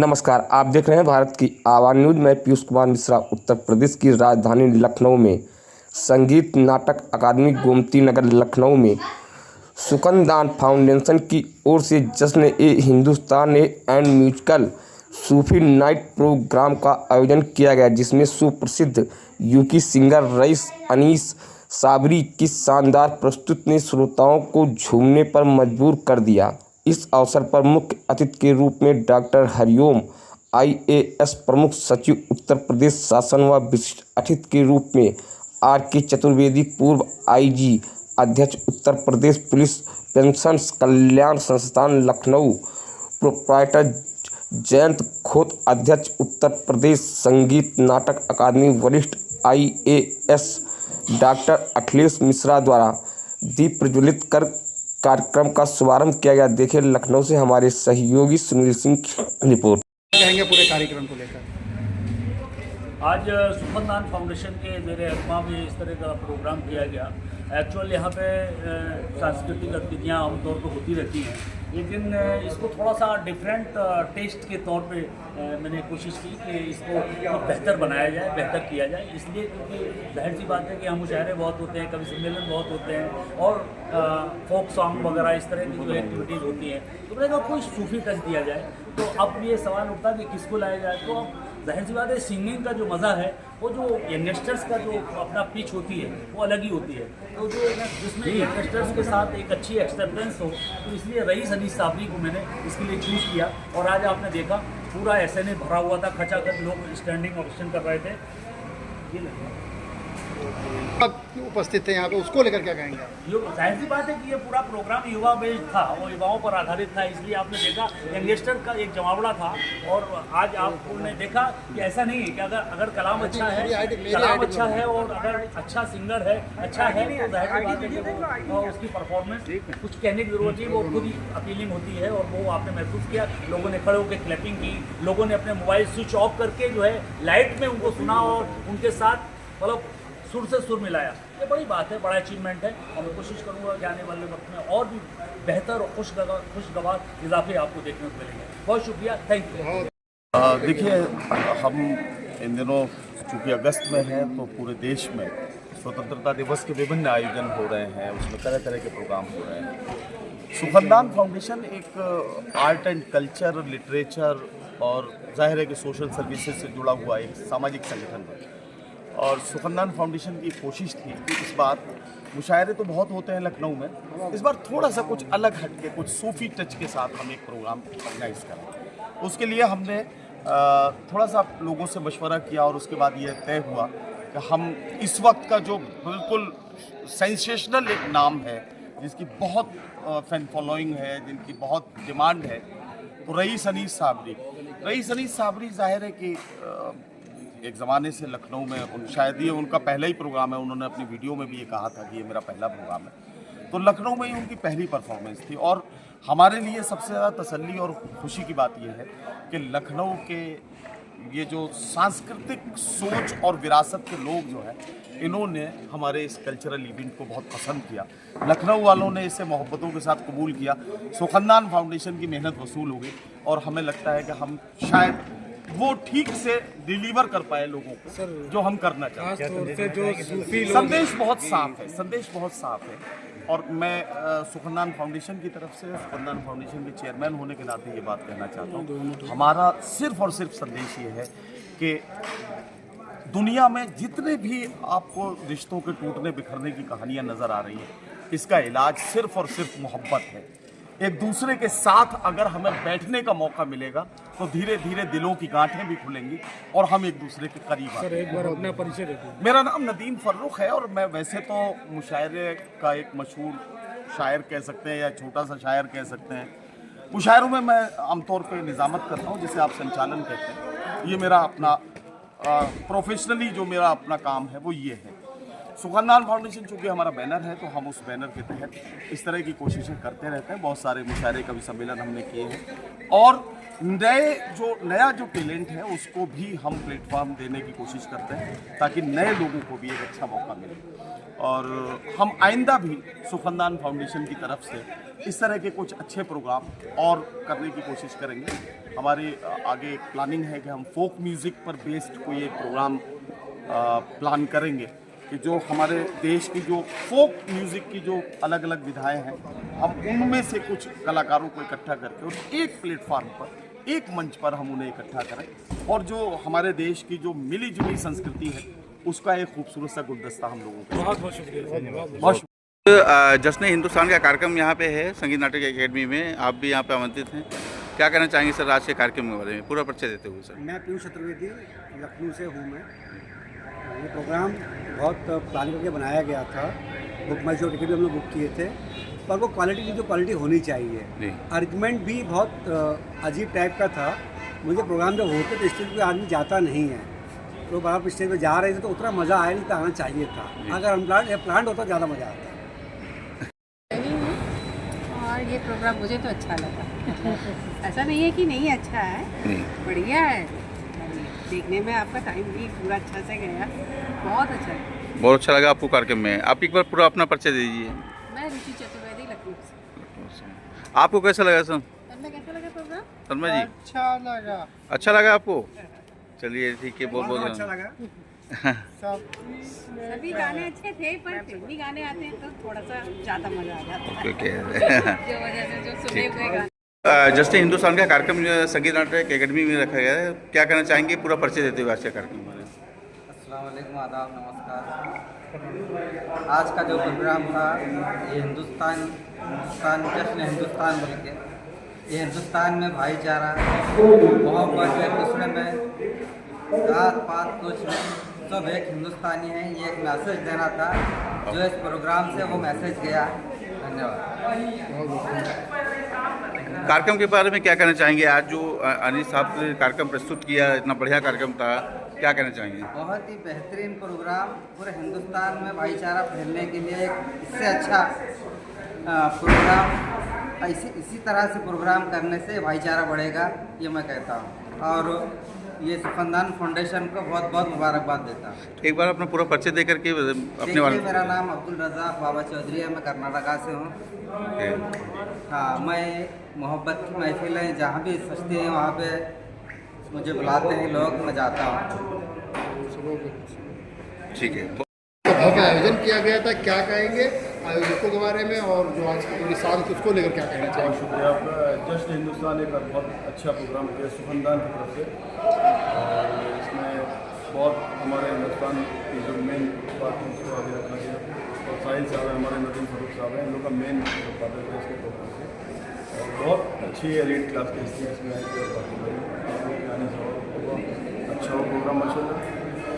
नमस्कार, आप देख रहे हैं भारत की आवाज़ न्यूज़। मैं पीयूष कुमार मिश्रा। उत्तर प्रदेश की राजधानी लखनऊ में संगीत नाटक अकादमी गोमती नगर लखनऊ में सुखनदान फाउंडेशन की ओर से जश्न-ए-हिंदुस्तान एंड म्यूजिकल सूफी नाइट प्रोग्राम का आयोजन किया गया, जिसमें सुप्रसिद्ध यूकी सिंगर रईस अनीस साबरी की शानदार प्रस्तुति ने श्रोताओं को झूमने पर मजबूर कर दिया। इस अवसर पर मुख्य अतिथि के रूप में डॉक्टर हरिओम IAS प्रमुख सचिव उत्तर प्रदेश शासन व विशिष्ट अतिथि के रूप में RK चतुर्वेदी पूर्व IG अध्यक्ष उत्तर प्रदेश पुलिस पेंशनर्स कल्याण संस्थान लखनऊ प्रोप्राइटर जयंत खोत अध्यक्ष उत्तर प्रदेश संगीत नाटक अकादमी वरिष्ठ IAS डॉक्टर अखिलेश मिश्रा द्वारा दीप प्रज्वलित कर कार्यक्रम का शुभारंभ किया गया। देखें लखनऊ से हमारे सहयोगी सुनील सिंह की रिपोर्ट। कहेंगे पूरे कार्यक्रम को लेकर। आज सुखनदान फाउंडेशन के ज़ेरे अहतमाम में इस तरह का प्रोग्राम किया गया। एक्चुअल यहाँ पे सांस्कृतिक गतिविधियाँ आमतौर पर होती रहती हैं, लेकिन इसको थोड़ा सा डिफरेंट टेस्ट के तौर पे मैंने कोशिश की कि इसको बेहतर बनाया जाए, बेहतर किया जाए। इसलिए क्योंकि जाहिर सी बात है कि हम मुशायरे बहुत होते हैं, कवि सम्मेलन बहुत होते हैं और फोक सॉन्ग वगैरह इस तरह की जो एक्टिविटीज़ होती हैं, तो मैंने कहा कोई सूफी टच दिया जाए। तो अब ये सवाल उठता है कि किसको लाया जाए। तो जाहिर सी बात है सिंगिंग का जो मज़ा है वो जो यंगस्टर्स का जो अपना पिच होती है वो अलग ही होती है। तो जो जिसमें यंगस्टर्स के साथ एक अच्छी एक्सेप्टेंस हो, तो इसलिए रईस अनीस साबरी को मैंने इसके लिए चूज़ किया। और आज आपने देखा पूरा SNA भरा हुआ था, खचाखच लोग स्टैंडिंग ऑप्शन कर रहे थे। उपस्थित थे यहाँ पे, उसको लेकर क्या कहेंगे? जाहिर सी बात है कि ये पूरा प्रोग्राम युवा बेस्ड था और युवाओं पर आधारित था, इसलिए आपने देखा यंगस्टर का एक जमावड़ा था। और आज आपने देखा कि ऐसा नहीं है कि अगर कलाम अच्छा है, कलाम अच्छा है और अगर अच्छा सिंगर है, अच्छा है, तो जाहिर सी बात है कि वो उसकी परफॉर्मेंस कुछ कहने की जरूरत नहीं, वो खुद ही अपीलिंग होती है। और वो आपने महसूस किया, लोगों ने खड़े होकर क्लैपिंग की, लोगों ने अपने मोबाइल स्विच ऑफ करके जो है लाइट में उनको सुना और उनके साथ मतलब सुर से सुर मिलाया। ये बड़ी बात है, बड़ा अचीवमेंट है और मैं कोशिश करूँगा कि आने वाले वक्त में और भी बेहतर और खुशगवार इजाफे आपको देखने को मिलेंगे। बहुत शुक्रिया, थैंक यू। देखिए, हम इन दिनों चूँकि अगस्त में है तो पूरे देश में स्वतंत्रता दिवस के विभिन्न आयोजन हो रहे हैं, उसमें तरह तरह के प्रोग्राम हो रहे हैं। सुखनदान फाउंडेशन एक आर्ट एंड कल्चर, लिटरेचर और जाहिर है कि सोशल सर्विसेज से जुड़ा हुआ एक सामाजिक संगठन है। और सुखनदान फाउंडेशन की कोशिश थी कि इस बार मुशायरे तो बहुत होते हैं लखनऊ में, इस बार थोड़ा सा कुछ अलग हटके, कुछ सूफी टच के साथ हम एक प्रोग्राम ऑर्गेनाइज करें। उसके लिए हमने थोड़ा सा लोगों से मशवरा किया और उसके बाद ये तय हुआ कि हम इस वक्त का जो बिल्कुल सेंसेशनल एक नाम है, जिसकी बहुत फैन फॉलोइंग है, जिनकी बहुत डिमांड है, तो रईस अनीस साबरी। रईस अनीस साबरी जाहिर है कि एक ज़माने से लखनऊ में शायद ये उनका पहला ही प्रोग्राम है। उन्होंने अपनी वीडियो में भी ये कहा था कि ये मेरा पहला प्रोग्राम है। तो लखनऊ में ही उनकी पहली परफॉर्मेंस थी और हमारे लिए सबसे ज़्यादा तसल्ली और खुशी की बात यह है कि लखनऊ के ये जो सांस्कृतिक सोच और विरासत के लोग जो हैं, इन्होंने हमारे इस कल्चरल इवेंट को बहुत पसंद किया। लखनऊ वालों ने इसे मोहब्बतों के साथ कबूल किया। सुखनदान फाउंडेशन की मेहनत वसूल हो गई और हमें लगता है कि हम शायद वो ठीक से डिलीवर कर पाए लोगों को जो हम करना चाहते हैं। संदेश बहुत साफ है, संदेश बहुत साफ है। और मैं सुखनदान फाउंडेशन की तरफ से, सुखनदान फाउंडेशन के चेयरमैन होने के नाते ये बात कहना चाहता हूँ, हमारा सिर्फ और सिर्फ संदेश ये है कि दुनिया में जितने भी आपको रिश्तों के टूटने बिखरने की कहानियाँ नज़र आ रही हैं, इसका इलाज सिर्फ और सिर्फ मोहब्बत है। एक दूसरे के साथ अगर हमें बैठने का मौका मिलेगा तो धीरे धीरे दिलों की गांठें भी खुलेंगी और हम एक दूसरे के करीब आएंगे। एक बार अपना परिचय दें। मेरा नाम नदीम फर्रुख है और मैं वैसे तो मुशायरे का एक मशहूर शायर कह सकते हैं या छोटा सा शायर कह सकते हैं। मुशायरों में मैं आमतौर पर निज़ामत करता हूँ, जिसे आप संचालन कहते हैं। ये मेरा अपना प्रोफेशनली जो मेरा अपना काम है वो ये है। सुखनदान फाउंडेशन चूँकि हमारा बैनर है तो हम उस बैनर के तहत इस तरह की कोशिशें करते रहते हैं। बहुत सारे मुशायरे कवि सम्मेलन हमने किए हैं और नया जो टैलेंट है उसको भी हम प्लेटफॉर्म देने की कोशिश करते हैं ताकि नए लोगों को भी एक अच्छा मौका मिले। और हम आइंदा भी सुखनदान फाउंडेशन की तरफ से इस तरह के कुछ अच्छे प्रोग्राम और करने की कोशिश करेंगे। हमारी आगे एक प्लानिंग है कि हम फोक म्यूज़िक पर बेस्ड कोई एक प्रोग्राम प्लान करेंगे कि जो हमारे देश की जो फोक म्यूज़िक की जो अलग अलग विधाएं हैं, हम उनमें से कुछ कलाकारों को इकट्ठा करके और एक प्लेटफार्म पर, एक मंच पर हम उन्हें इकट्ठा करें और जो हमारे देश की जो मिली जुली संस्कृति है उसका एक खूबसूरत सा गुलदस्ता हम लोगों को। बहुत बहुत शुक्रिया। बहुत जश्न हिंदुस्तान का कार्यक्रम यहाँ पे है संगीत नाटक एकेडमी में, आप भी यहाँ पे आमंत्रित हैं। क्या कहना चाहेंगे सर आज के कार्यक्रम के बारे में, पूरा परिचय देते हुए सर? मैं पीयूष चतुर्वेदी, लखनऊ से हूँ मैं। ये प्रोग्राम बहुत प्लान करके बनाया गया था, बुक माई शो टिकट भी हम लोग बुक किए थे, पर वो क्वालिटी की जो क्वालिटी होनी चाहिए, आर्गुमेंट भी बहुत अजीब टाइप का था। मुझे प्रोग्राम जब होते तो स्टेज पे आदमी जाता नहीं है, तो बाहर स्टेज पे जा रहे थे तो उतना मज़ा आया नहीं, तो आना चाहिए था। अगर प्लान होता ज़्यादा मज़ा आता। और ये प्रोग्राम मुझे तो अच्छा लगा। ऐसा नहीं है कि नहीं अच्छा है, बढ़िया है, देखने में आपका टाइम भी पूरा अच्छा से गया, बहुत अच्छा है। बहुत अच्छा लगा आपको कार्यक्रम में। आप एक बार पूरा अपना परिचय दीजिए। मैं ऋषि चतुर्वेदी, लखनऊ से। आपको कैसा लगा सर? कैसा लगा प्रोग्राम? शर्मा जी अच्छा लगा। अच्छा लगा आपको? चलिए ठीक है, बहुत बहुत अच्छा लगा। सभी गाने अच्छे थे, पर फिल्मी गाने आते हैं तो थोड़ा सा ज़्यादा मज़ा आ जाता है। ओके जो वजह से जो सुने हुए गाने। जश्न हिंदुस्तान का कार्यक्रम जो संगीत नाटक एकेडमी में रखा गया है, क्या कहना चाहेंगे पूरा परिचय देते हुए आज के कार्यक्रम में? अस्सलाम वालेकुम, आदाब, नमस्कार। आज का जो प्रोग्राम था ये हिंदुस्तान जश्न हिंदुस्तान बोल के, ये हिंदुस्तान में भाईचारा, मोहब्बत, एक दूसरे में जात पात कुछ नहीं, सब एक हिंदुस्तानी है, ये एक मैसेज देना था जो इस प्रोग्राम से वो मैसेज गया। धन्यवाद। कार्यक्रम के बारे में क्या कहना चाहेंगे? आज जो अनिल साहब ने कार्यक्रम प्रस्तुत किया, इतना बढ़िया कार्यक्रम था, क्या कहना चाहेंगे? बहुत ही बेहतरीन प्रोग्राम, पूरे हिंदुस्तान में भाईचारा फैलने के लिए इससे अच्छा प्रोग्राम, इसी तरह से प्रोग्राम करने से भाईचारा बढ़ेगा, ये मैं कहता हूँ। और ये सुखनदान फाउंडेशन को बहुत बहुत मुबारकबाद देता हूँ। एक बार अपना पूरा परिचय दे करके अपने वाले। मेरा नाम अब्दुल रज़ाक बाबा चौधरी है, मैं कर्नाटका से हूँ। हाँ, मैं मोहब्बत की महफिलें जहाँ भी सजती हैं वहाँ पे मुझे बुलाते हैं लोग, मैं जाता हूँ। ठीक है। भव्य आयोजन किया गया था, क्या कहेंगे आयोजकों के बारे में, और जो आज की पूरी शाम थी उसको लेकर क्या कहना बहुत चाहिए? शुक्रिया आपका। जश्न हिंदुस्तान एक बहुत अच्छा प्रोग्राम किया सुखनदान की तरफ से, और इसमें बहुत हमारे हिंदुस्तान की जो मेन बात है उसको आगे रखा गया, और साहिल साहब हैं, हमारे नदीम फरूख साहब हैं, इन लोग का मेन उत्पादक है इसके प्रोग्राम से, और बहुत अच्छी एलीट क्लास की हिस्ट्री इसमें आई थी, और बाकी आने से बहुत अच्छा वो प्रोग्राम माशाल्लाह।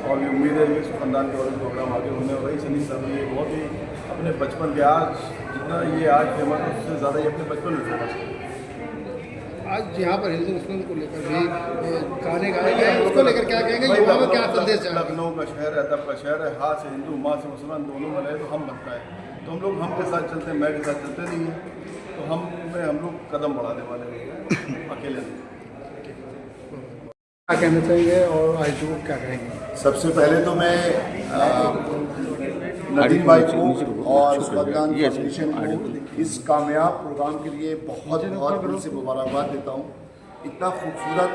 और ये उम्मीद है कि सुखनदान के और प्रोग्राम आगे होने, और रही सनी साहब ये बहुत ही अपने बचपन के, आज जितना ये आज फेमस है उससे ज़्यादा ये अपने बचपन में फेमस है। आज यहाँ पर हिंदुस्तान को लेकर भी गाने गाए गए, उसको लेकर क्या कहेंगे, युवाओं में क्या संदेश जाएगा? लखनऊ का शहर है, अदब का शहर है, हाथ से हिंदू, माँ से मुसलमान, दोनों में रहे तो हम बनता है, तो हम लोग हम के साथ चलते हैं, मैं के साथ चलते नहीं हैं, तो हम लोग कदम बढ़ाने वाले हैं अकेले नहीं। क्या कहना चाहिए और आयोजकों क्या कहेंगे? सबसे पहले तो मैं नदीम भाई को और सुखनदान फाउंडेशन को इस कामयाब प्रोग्राम के लिए बहुत बहुत दिल से मुबारकबाद देता हूँ। इतना खूबसूरत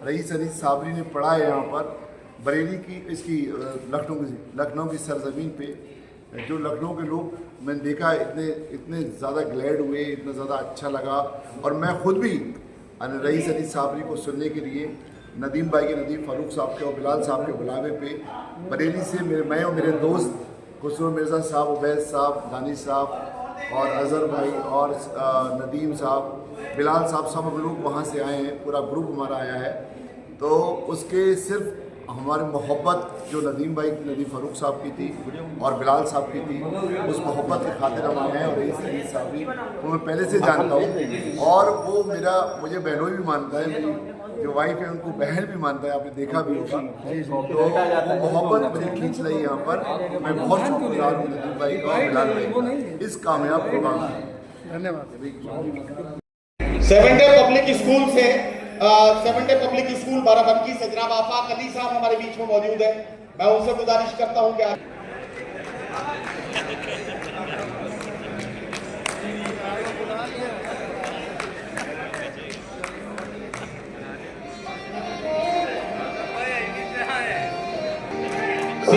रईस अनीस साबरी ने पढ़ा है यहाँ पर बरेली की, इसकी लखनऊ की सरजमीन पे, जो लखनऊ के लोग मैंने देखा इतने ज़्यादा ग्लैड हुए, इतना ज़्यादा अच्छा लगा। और मैं खुद भी रईस अनीस साबरी को सुनने के लिए नदीम भाई के, नदीम फ़ारूक साहब के और बिलाल साहब के बुलावे पे बरेली से मैं और मेरे दोस्त खुसरो मिर्ज़ा साहब, उबैद साहब, दानिश साहब और अज़हर भाई और नदीम साहब, बिलाल साहब, सब हम लोग वहाँ से आए हैं, पूरा ग्रुप हमारा आया है। तो उसके सिर्फ हमारी मोहब्बत जो नदीम भाई की, नदीम फ़ारूक साहब की थी और बिलाल साहब की थी, उस मोहब्बत के खातिर हम आए हैं। और रईस साहबी वो मैं पहले से जानता हूँ, और वो मुझे बहनों भी मानता है, मेरी जो वाइफ है उनको बहन भी मानता है, आपने देखा भी होगा। तो वो मोहब्बत मुझे खींच रही है यहाँ पर। मैं बहुत शुक्रगुजार हूँ नदीम भाई का और बिलाल भाई का इस कामयाब प्रोग्राम में। धन्यवाद। 7 डे पब्लिक स्कूल से 7 डे पब्लिक स्कूल बाराबंकी से जनाब आफाक अली साहब हमारे बीच में मौजूद है। मैं उनसे गुजारिश करता हूं कि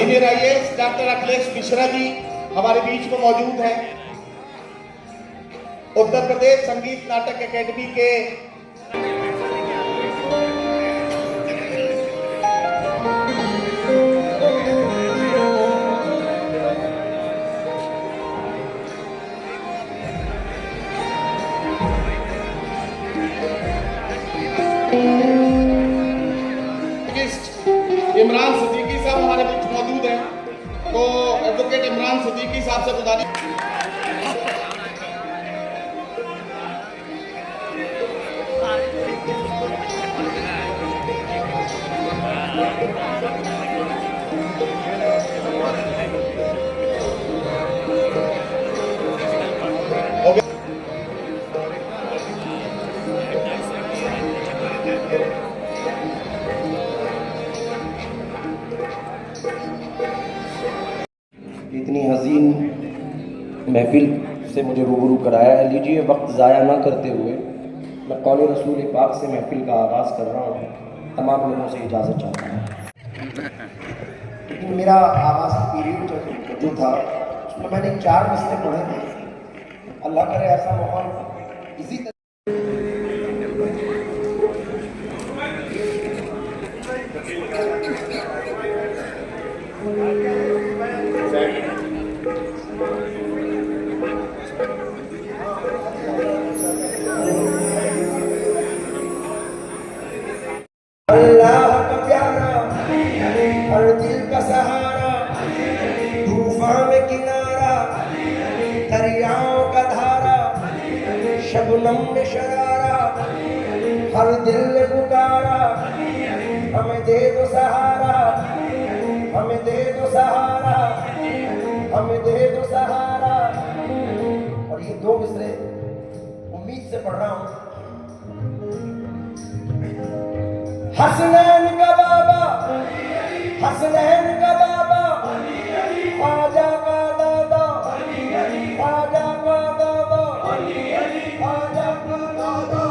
senior IAS doctor Akhilesh Mishra ji हमारे बीच में मौजूद हैं। उत्तर प्रदेश संगीत नाटक एकेडमी के इमरान सिद्दीकी साहब हमारे बीच मौजूद हैं, तो एडवोकेट इमरान सिद्दीकी साहब से गुजारिश। इतनी हसीन महफिल से मुझे रूबरू कराया है। लीजिए, वक्त ज़ाया ना करते हुए मैं कौल रसूल पाक से महफिल का आगाज़ कर रहा हूँ। तमाम लोगों से इजाज़त चाहता हूँ। लेकिन मेरा आगाज़ पीरियड जो था उसमें मैंने 4 मसले पढ़े थे। अल्लाह करे ऐसा माहौल इसी तरह अल्लाह का प्यारा हर दिल का सहारा, तूफान में किनारा, दरियाओं का धारा, शबनम में शरारा, हर दिल ने पुकारा, हमें दे दो सहारा, हमें दे दो सहारा, हमें दे दो सहारा। और ये 2 मिसरे उम्मीद से पढ़ रहा हूँ। हसनैन का बाबा, हसनैन का बाबा, ख्वाजा का दादा, ख्वाजा का दादा, ख्वाजा का दादा।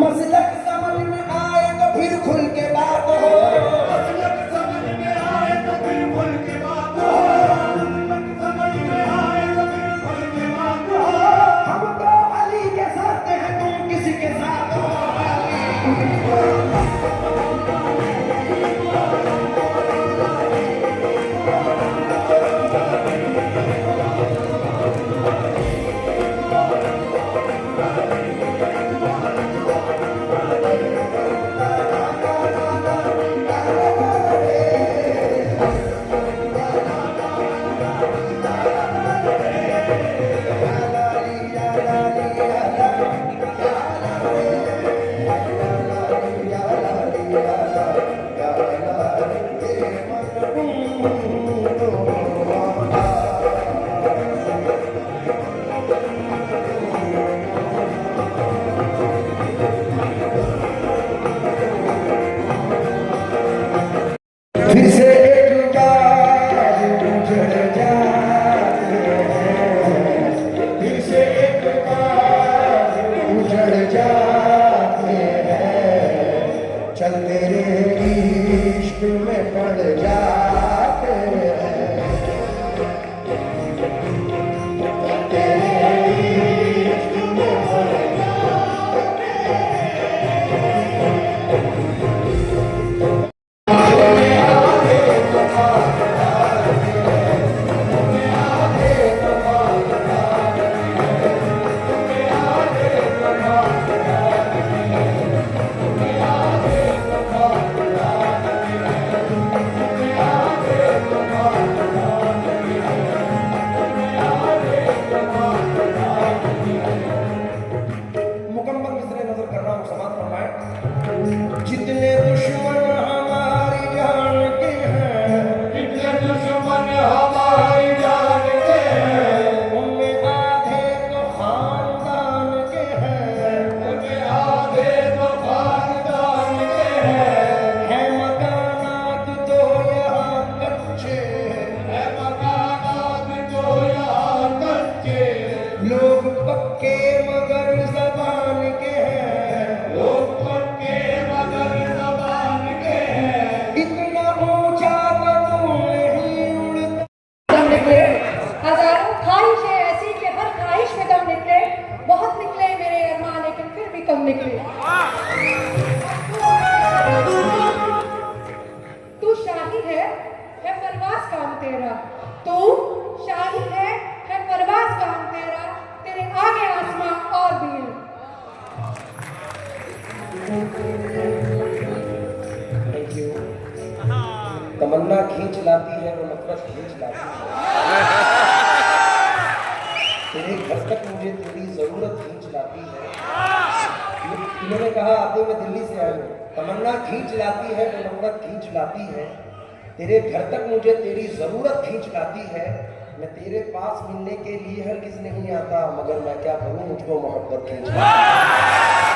मसलक समझ में आए तो फिर खुल के बात हो, मसलक समझ में आए तो फिर खुल के बात हो, मसलक समझ में आए तो फिर खुल के बात हो। हम तो अली के साथ हैं, तुम किसी के साथ हो। फिर से एक बार उजड़ जाते हैं, फिर से एक बार उजड़ जाते हैं, चल तेरे इश्क में पड़ जाते हैं, तेरे इश्क में पड़ जाते मुकम्मल मिसरे नजर कर रहा हूँ। समाप्त फरमाएं। जितने दुश्मन हमारी जान के हैं, जितने दुश्मन हमारी जान के हैं, उनमें आधे तो खानदान के हैं, उनमें आधे तो खानदान के हैं मकानात तो यहाँ कच्चे, है मकानात तो यहाँ कच्चे, लोग पक्के मगर ज़बान के हैं, लोग पक्के मगर थैंक यू। तमन्ना खींच लाती है वो नफरत खींच लाती है, तेरे घर तक मुझे तेरी जरूरत खींच लाती है। इन्होंने कहा आते मैं दिल्ली से आया हूँ, तमन्ना खींच लाती है वो नफरत खींच लाती है, तेरे घर तक मुझे तेरी जरूरत खींच लाती है। मैं तेरे पास मिलने के लिए हर किस नहीं आता, मगर मैं क्या करूं मुझको मोहब्बत खींच लाती है।